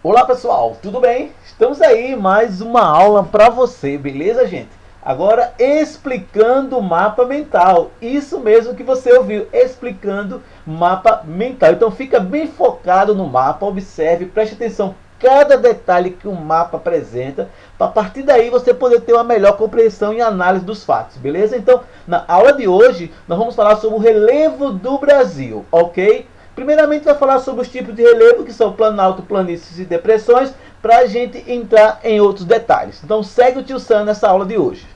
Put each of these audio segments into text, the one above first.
Olá pessoal, tudo bem? Estamos aí, mais uma aula para você, beleza gente? Agora explicando o mapa mental, isso mesmo que você ouviu, explicando mapa mental. Então fica bem focado no mapa, observe, preste atenção cada detalhe que o mapa apresenta, para a partir daí você poder ter uma melhor compreensão e análise dos fatos, beleza? Então na aula de hoje nós vamos falar sobre o relevo do Brasil, ok? Primeiramente vai falar sobre os tipos de relevo, que são planalto, planícies e depressões, para a gente entrar em outros detalhes. Então segue o tio Sam nessa aula de hoje.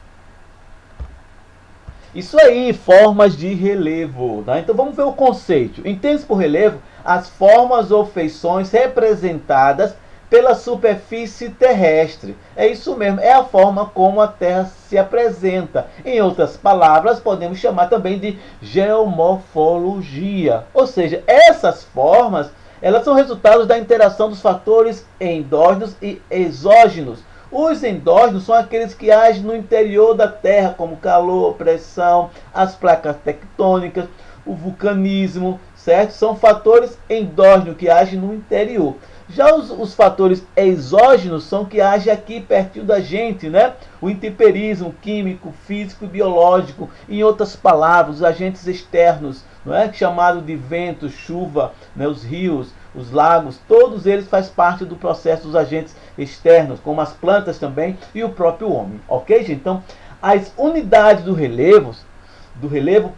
Isso aí, formas de relevo. Tá? Então vamos ver o conceito. Entende-se por relevo as formas ou feições representadas pela superfície terrestre. É isso mesmo, é a forma como a Terra se apresenta. Em outras palavras, podemos chamar também de geomorfologia. Ou seja, essas formas, elas são resultados da interação dos fatores endógenos e exógenos. Os endógenos são aqueles que agem no interior da Terra, como calor, pressão, as placas tectônicas, o vulcanismo, certo? São fatores endógenos que agem no interior. Já os fatores exógenos são que agem aqui pertinho da gente, né? O intemperismo químico, físico e biológico. Em outras palavras, os agentes externos, não é? Chamado de vento, chuva, né? Os rios, os lagos, todos eles fazem parte do processo dos agentes externos, como as plantas também e o próprio homem. Ok, gente? Então, as unidades do relevo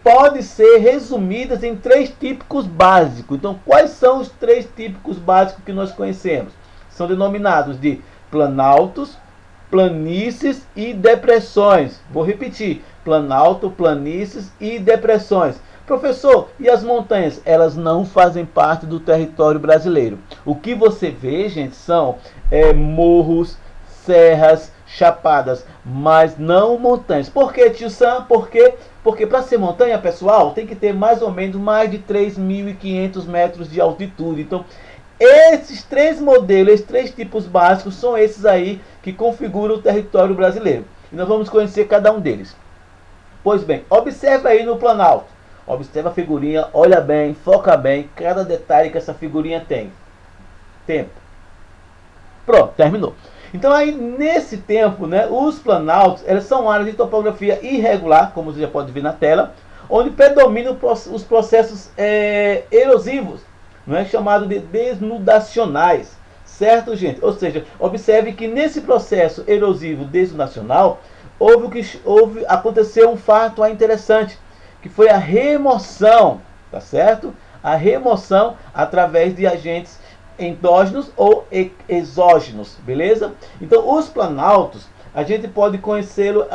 podem ser resumidas em três típicos básicos. Então, quais são os três típicos básicos que nós conhecemos? São denominados de planaltos, planícies e depressões. Vou repetir: planalto, planícies e depressões. Professor, e as montanhas? Elas não fazem parte do território brasileiro. O que você vê, gente, são morros, serras, chapadas, mas não montanhas. Por que, tio Sam? Porque para ser montanha, pessoal, tem que ter mais ou menos mais de 3.500 metros de altitude. Então, esses três modelos, esses três tipos básicos, são esses aí que configuram o território brasileiro. E nós vamos conhecer cada um deles. Pois bem, observa aí no Planalto. Observa a figurinha, olha bem, foca bem, cada detalhe que essa figurinha tem. Tempo. Pronto, terminou. Então aí nesse tempo, né, os planaltos, elas são áreas de topografia irregular, como você já pode ver na tela, onde predominam os processos erosivos, não é, chamado de desnudacionais, certo, gente? Ou seja, observe que nesse processo erosivo desnudacional aconteceu um fato interessante, que foi a remoção, tá certo? A remoção através de agentes endógenos ou exógenos, beleza? Então, os planaltos, a gente pode conhecê-lo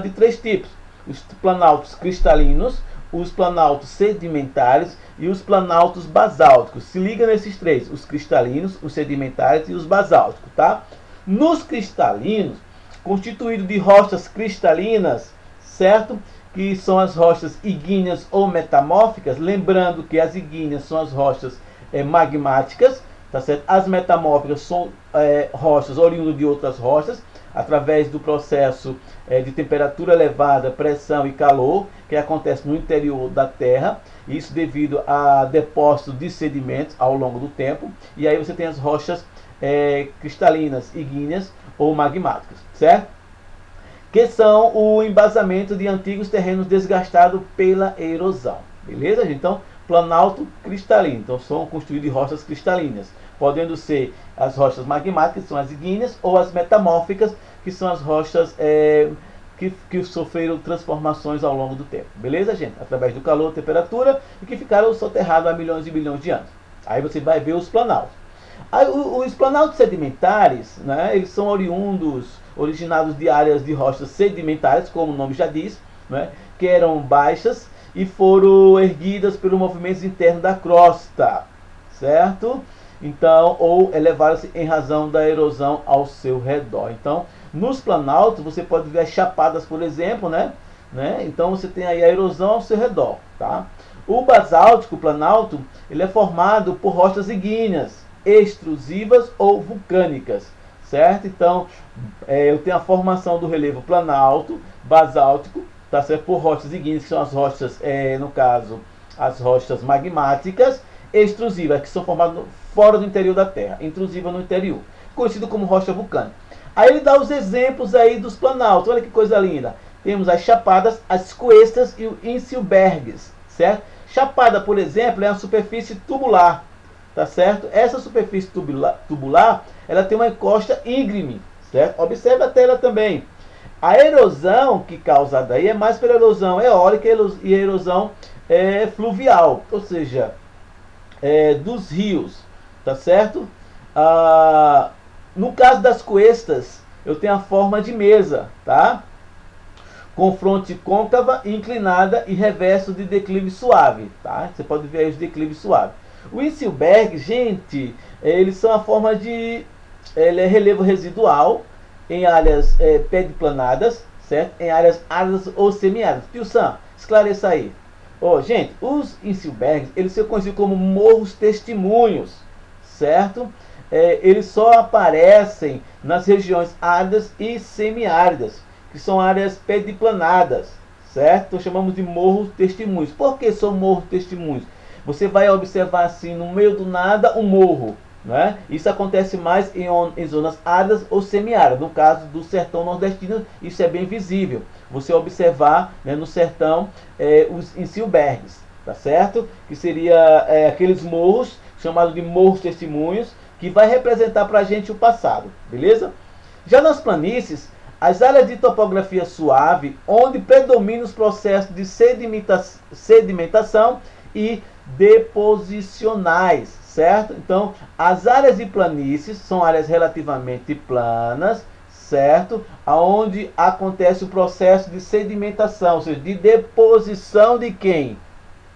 de três tipos: os planaltos cristalinos, os planaltos sedimentares e os planaltos basálticos. Se liga nesses três: os cristalinos, os sedimentares e os basálticos, tá? Nos cristalinos, constituído de rochas cristalinas, certo? Que são as rochas ígneas ou metamórficas, lembrando que as ígneas são as rochas magmáticas, tá certo? As metamórficas são rochas oriundas de outras rochas, através do processo de temperatura elevada, pressão e calor, que acontece no interior da Terra, isso devido a depósitos de sedimentos ao longo do tempo, e aí você tem as rochas cristalinas, ígneas ou magmáticas, certo? Que são o embasamento de antigos terrenos desgastados pela erosão. Beleza, gente? Então, planalto cristalino. Então, são construídos de rochas cristalinas, podendo ser as rochas magmáticas, que são as ígneas, ou as metamórficas, que são as rochas que sofreram transformações ao longo do tempo. Beleza, gente? Através do calor, temperatura, e que ficaram soterrados há milhões e milhões de anos. Aí você vai ver os planaltos. Aí, os planaltos sedimentares, né, eles são originados de áreas de rochas sedimentares, como o nome já diz, né, que eram baixas e foram erguidas pelos movimentos internos da crosta, certo? Então, ou elevaram-se em razão da erosão ao seu redor. Então, nos planaltos você pode ver as chapadas, por exemplo, né? Então você tem aí a erosão ao seu redor, tá? O basáltico, o planalto, ele é formado por rochas ígneas, extrusivas ou vulcânicas, certo? Então, eu tenho a formação do relevo planalto, basáltico, tá certo? Por rochas ígneas, que são as rochas, no caso, as rochas magmáticas, extrusivas, que são formadas fora do interior da Terra, intrusiva no interior, conhecido como rocha vulcânica. Aí ele dá os exemplos aí dos planaltos, olha que coisa linda. Temos as chapadas, as cuestas e os inselbergs, certo? Chapada, por exemplo, é uma superfície tubular, tá certo? Essa superfície tubular, ela tem uma encosta íngreme, certo? Observe a tela também. A erosão que causa daí é mais pela erosão eólica e erosão fluvial, ou seja, dos rios, tá certo? No caso das cuestas, eu tenho a forma de mesa, tá? Com fronte côncava, inclinada e reverso de declive suave, tá? Você pode ver aí os declives suaves. O inselberg, gente, eles são a forma de relevo residual em áreas periplanadas, certo? Em áreas áridas ou semiáridas. Tio Sam, esclareça aí. Gente, os inselbergs, eles são conhecidos como morros testemunhos, certo? Eles só aparecem nas regiões áridas e semiáridas, que são áreas periplanadas, certo? Então chamamos de morros testemunhos. Por que são morros testemunhos? Você vai observar assim, no meio do nada, um morro, né? Isso acontece mais em zonas áridas ou semiáridas. No caso do sertão nordestino, isso é bem visível. Você observar, né, no sertão os inselbergs, tá certo? Que seria aqueles morros, chamados de morros testemunhos, que vai representar para a gente o passado, beleza? Já nas planícies, as áreas de topografia suave, onde predominam os processos de sedimentação e deposicionais, certo? Então, as áreas de planícies são áreas relativamente planas, certo? Onde acontece o processo de sedimentação, ou seja, de deposição de quem?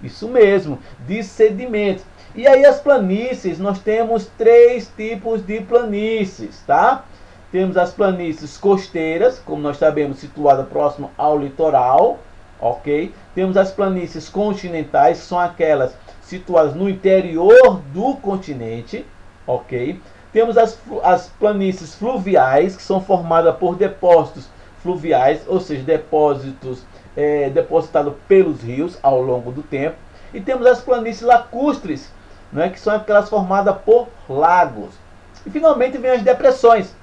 Isso mesmo, de sedimentos. E aí as planícies, nós temos 3 tipos de planícies, tá? Temos as planícies costeiras, como nós sabemos, situadas próximo ao litoral, ok? Temos as planícies continentais, que são aquelas situadas no interior do continente, ok? Temos as planícies fluviais, que são formadas por depósitos fluviais, ou seja, depósitos depositados pelos rios ao longo do tempo. E temos as planícies lacustres, né, que são aquelas formadas por lagos. E finalmente vem as depressões.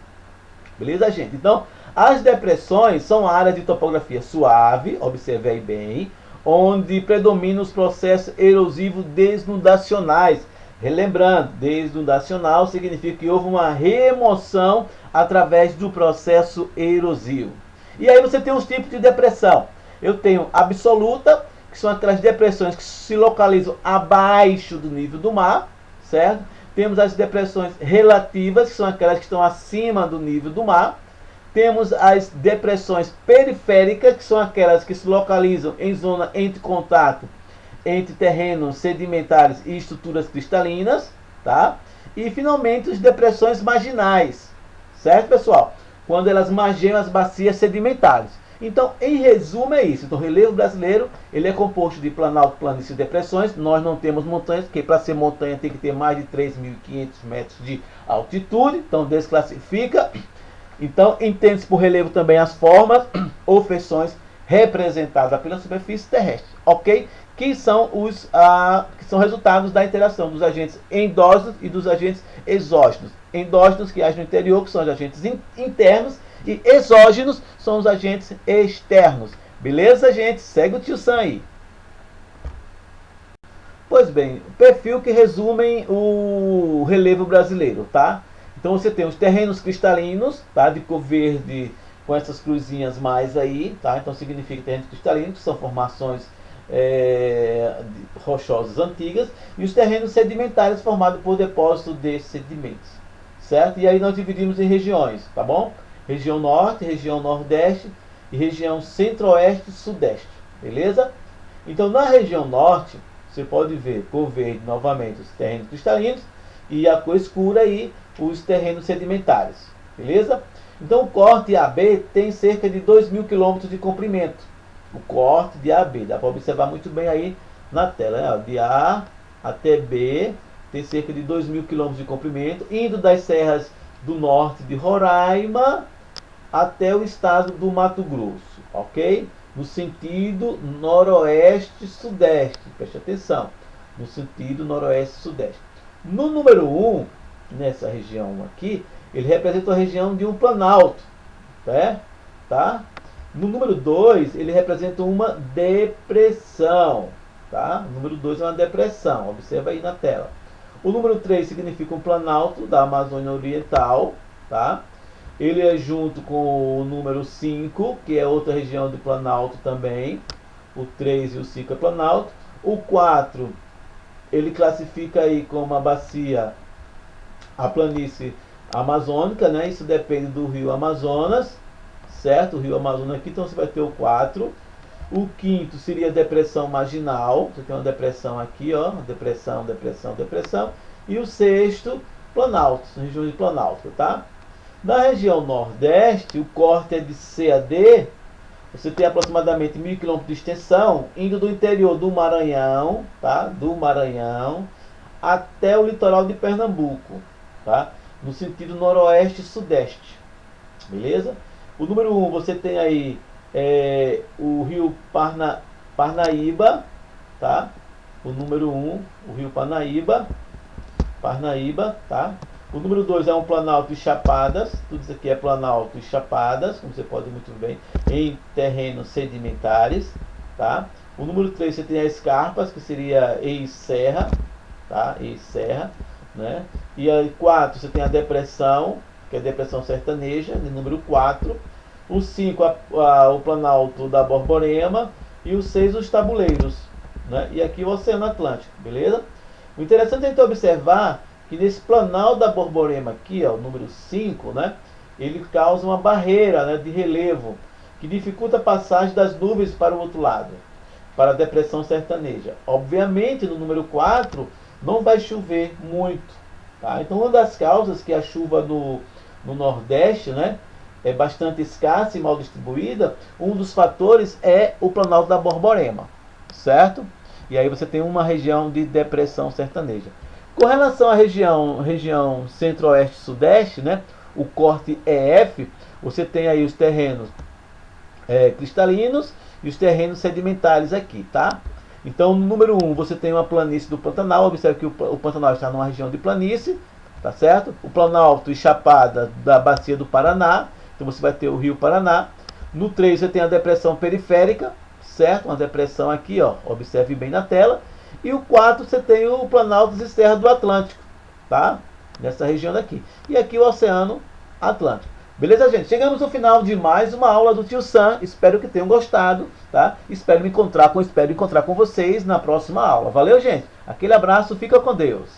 Beleza, gente? Então, as depressões são áreas de topografia suave, observe aí bem, onde predominam os processos erosivos desnudacionais. Relembrando, desnudacional significa que houve uma remoção através do processo erosivo. E aí você tem os tipos de depressão. Eu tenho absoluta, que são aquelas depressões que se localizam abaixo do nível do mar, certo? Temos as depressões relativas, que são aquelas que estão acima do nível do mar. Temos as depressões periféricas, que são aquelas que se localizam em zona entre contato entre terrenos sedimentares e estruturas cristalinas, tá? E finalmente as depressões marginais, certo, pessoal? Quando elas margeiam as bacias sedimentares. Então, em resumo, é isso. Então, o relevo brasileiro, ele é composto de planalto, planícies e depressões. Nós não temos montanhas, porque para ser montanha tem que ter mais de 3.500 metros de altitude. Então, desclassifica. Então, entende-se por relevo também as formas ou feições representadas pela superfície terrestre, ok? Que são resultados da interação dos agentes endógenos e dos agentes exógenos. Endógenos, que agem no interior, que são os agentes internos, e exógenos são os agentes externos. Beleza, gente? Segue o tio Sam aí. Pois bem, perfil que resumem o relevo brasileiro, tá? Então você tem os terrenos cristalinos, tá? De cor verde, com essas cruzinhas mais aí, tá? Então significa terrenos cristalinos, que são formações rochosas antigas, e os terrenos sedimentares formados por depósito de sedimentos, certo? E aí nós dividimos em regiões, tá bom? Região norte, região nordeste e região centro-oeste e sudeste, beleza? Então na região norte, você pode ver cor verde novamente os terrenos cristalinos e a cor escura aí os terrenos sedimentares, beleza? Então o corte AB tem cerca de 2.000 km de comprimento. O corte de AB, dá para observar muito bem aí na tela, né? De A até B tem cerca de 2.000 km de comprimento, indo das serras do norte de Roraima até o estado do Mato Grosso, ok? No sentido noroeste-sudeste, preste atenção. no sentido noroeste-sudeste. No número 1, nessa região aqui, ele representa a região de um planalto, tá? No número 2, ele representa uma depressão, tá? O número 2 é uma depressão, observa aí na tela. O número 3 significa um planalto da Amazônia Oriental, tá? Ele é junto com o número 5, que é outra região de planalto também. O 3 e o 5 é planalto. O 4, ele classifica aí como a bacia, a planície amazônica, né? Isso depende do rio Amazonas, certo? O rio Amazonas aqui, então você vai ter o 4. O 5º seria a depressão marginal. Você tem uma depressão aqui, ó, depressão, depressão, depressão. E o 6º, planalto, região de planalto, tá? Na região nordeste, o corte é de C a D. Você tem aproximadamente 1.000 km de extensão, indo do interior do Maranhão, tá? Do Maranhão até o litoral de Pernambuco, tá? No sentido noroeste e sudeste, beleza? O número 1, você tem aí o rio Parnaíba, tá? O número 1, o rio Parnaíba, tá? O número 2 é um planalto e chapadas. Tudo isso aqui é planalto e chapadas, como você pode ver muito bem, em terrenos sedimentares, tá? O número 3 você tem as escarpas, que seria ex-serra, tá? Ex-serra, né? E aí 4 você tem a depressão, que é a depressão sertaneja, de número 4. O 5 o planalto da Borborema. E o 6 os tabuleiros, né? E aqui o Oceano Atlântico, beleza? O interessante é a gente observar que nesse planalto da Borborema aqui, ó, o número 5, né, ele causa uma barreira, né, de relevo que dificulta a passagem das nuvens para o outro lado, para a depressão sertaneja. Obviamente, no número 4, não vai chover muito, tá? Então, uma das causas que a chuva no Nordeste, né, é bastante escassa e mal distribuída, um dos fatores é o planalto da Borborema, certo? E aí você tem uma região de depressão sertaneja. Com relação à região centro-oeste-sudeste, né, o corte EF, você tem aí os terrenos cristalinos e os terrenos sedimentares aqui, tá? Então, no número 1, você tem uma planície do Pantanal. Observe que o Pantanal está numa região de planície, tá certo? O Planalto e Chapada da Bacia do Paraná. Então, você vai ter o Rio Paraná. No 3, você tem a depressão periférica, certo? Uma depressão aqui, ó. Observe bem na tela. E o 4, você tem o Planalto e Serra do Atlântico, tá? Nessa região daqui. E aqui o Oceano Atlântico. Beleza, gente? Chegamos no final de mais uma aula do Tio Sam. Espero que tenham gostado, tá? Espero encontrar com vocês na próxima aula. Valeu, gente? Aquele abraço, fica com Deus.